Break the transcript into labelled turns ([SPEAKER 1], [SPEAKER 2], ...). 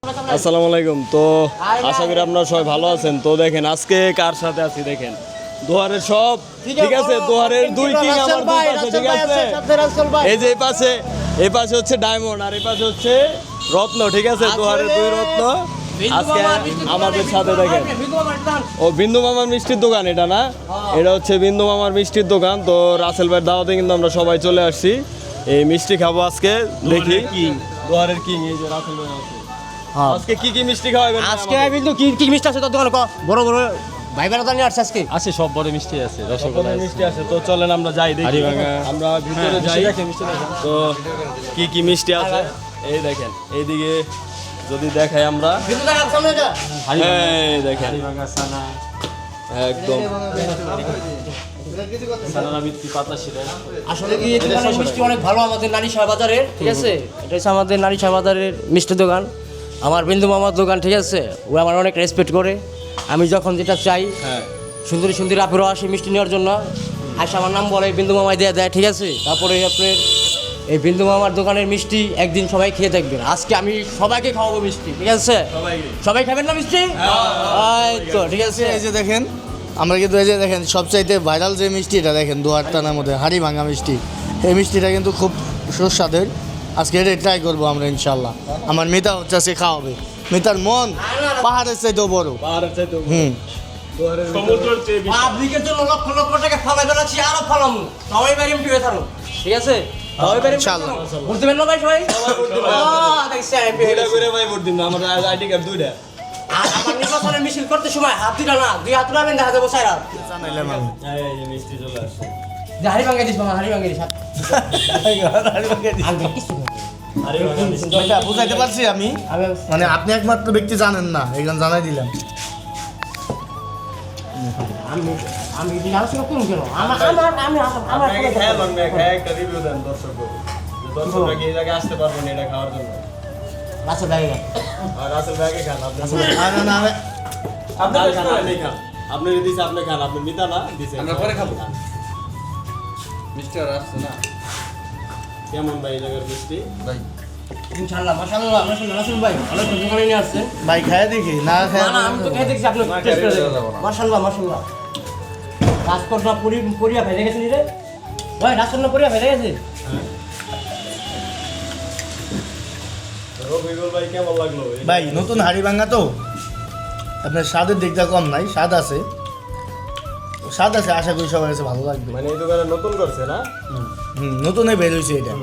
[SPEAKER 1] আসসালামু আলাইকুম। তো আশা করি আপনারা সবাই ভালো আছেন। তো দেখেন আজকে কার সাথে আছি দেখেন, দোহারের সব ঠিক আছে, দোহারের দুই কিং আমার দুই পাশে ঠিক আছে। এই যে এই পাশে হচ্ছে ডায়মন্ড আর এই পাশে হচ্ছে রত্ন ঠিক আছে, দোহারের দুই রত্ন আজকে আমাদের সাথে দেখেন। ও বিন্দু মামার মিষ্টির দোকান এটা না, এটা হচ্ছে বিন্দু মামার মিষ্টির দোকান। তো রাসেল ভাইয়ের দাওয়াতে কিন্তু আমরা সবাই চলে আসছি, এই মিষ্টি খাবো আজকে। দেখি দোহারের কিং এই যে রাসেল ভাই আছে। আজকে কি কি মিষ্টি খাওয়াবেন?
[SPEAKER 2] আজকে কিন্তু কি মিষ্টি আছে তোর দোকানে? বড় বড় ভাই বেড়া নিয়ে আসছে আজকে।
[SPEAKER 3] আছে সব বড় মিষ্টি আছে, রসগোল্লা
[SPEAKER 1] মিষ্টি আছে। তো চলেন আমরা যাই দেখি, আমরা ভিতরে যাই। তো কি কি মিষ্টি আছে এই দেখেন, এইদিকে যদি দেখাই আমরা, এই দেখেন একদম
[SPEAKER 2] আসলে কি এই দোকানের মিষ্টি অনেক ভালো, আমাদের নারী শাহ বাজারের ঠিক আছে। এটা হচ্ছে আমাদের নারী শাহ বাজারের মিষ্টি দোকান, আমার বিন্দু মামার দোকান ঠিক আছে। ও আমার অনেক রেসপেক্ট করে, আমি যখন যেটা চাই সুন্দরী সুন্দরী আপেরও আসে মিষ্টি নেওয়ার জন্য, আসে আমার নাম বলে বিন্দু মামায় দিয়ে দেয় ঠিক আছে। তারপরে আপনার এই বিন্দু মামার দোকানের মিষ্টি একদিন সবাই খেয়ে থাকবেন। আজকে আমি সবাইকে খাওয়াবো মিষ্টি ঠিক আছে। সবাই খাবেন না মিষ্টি? এই তো ঠিক আছে।
[SPEAKER 4] এই যে দেখেন, আমরা কিন্তু এই যে দেখেন সবচাইতে ভাইরাল যে মিষ্টিটা দেখেন দোহার টানার মধ্যে হাড়ি ভাঙা মিষ্টি, এই মিষ্টিটা কিন্তু খুব সুস্বাদের। আজকে এটা ট্রাই করবো আমরা ইনশাল্লাহ। আমার মিতা হচ্ছে আজকে খাওয়াবে। মিতার মন পাহাড়ের চাইতেও বড়।
[SPEAKER 2] পাবলিকের জন্য লক্ষ লক্ষ টাকা ফালাই বেড়াচ্ছি, আরো ফালামু সবাই বাড়ি উঠে হয়ে থাকুন ঠিক আছে। সবাই বাড়ি
[SPEAKER 4] ইনশাআল্লাহ।
[SPEAKER 2] ঘুরতে পারেন না ভাই সবাই?
[SPEAKER 1] ভাই ভোট দিন, আমার আইডি কার্ড দুইটা।
[SPEAKER 2] আর আমার নির্বাচনের মিছিল করতে সময় হাত দুটা না, দুই হাত উঠাবেন, দেখা যাবো সাইরা
[SPEAKER 4] জানাইলাম আমি।
[SPEAKER 1] এই যে মিষ্টি চলে আসছে।
[SPEAKER 2] হাড়ি ভাঙ্গে দিস মামা, হাড়ি ভাঙ্গে দিস।
[SPEAKER 4] এটা বুঝাইতে পারছি আমি, মানে আপনি একমাত্র ব্যক্তি জানেন না, এখানে জানাই দিলাম।
[SPEAKER 2] আমি আলোচনা করুন কেন? আমার
[SPEAKER 1] আপনাকে খেয়াল রাখবেন, খেয়ে একটা রিভিউ দেন দর্শককে, যে দর্শকরা কি এই জায়গায় আসতে পারবেন এটা খাওয়ার জন্য।
[SPEAKER 2] রাসেল ভাই
[SPEAKER 1] আর রাসেল ভাইকে খান আপনি,
[SPEAKER 4] না না না,
[SPEAKER 1] আপনি খান, আপনি খান, আপনি দিছে আপনি খান, আপনি মিতা না দিছে
[SPEAKER 3] আমরা পরে খাবো। মিষ্টি আর আসছে না
[SPEAKER 1] কেমন ভাই এই জায়গার মিষ্টি?
[SPEAKER 3] ভাই
[SPEAKER 2] ইনশাআল্লাহ মাশাআল্লাহ মাশাআল্লাহ। রাসেল ভাই অনেক দোকানে নিয়ে আসছেন।
[SPEAKER 4] ভাই খায় দেখি না খায়
[SPEAKER 2] না আমি তো খেয়ে দেখছি, আপনি টেস্ট করে দেখুন। মাশাআল্লাহ মাশাআল্লাহ। রাজকোটটা পুরিয়া ভেজে গেছে রে ভাই, রাজকোটটা পুরিয়া ভেজে গেছে।
[SPEAKER 1] রবিউল ভাই কেমন লাগলো?
[SPEAKER 4] ভাই নতুন হাড়ি ভাঙা তো আপনার স্বাদের দিকটা কম নাই, স্বাদ আছে, স্বাদ আছে, আশা করি সবার কাছে ভালো লাগবে।
[SPEAKER 1] মানে এই দোকানে নতুন করছে না?
[SPEAKER 4] নতুনই বের হয়েছে এটা।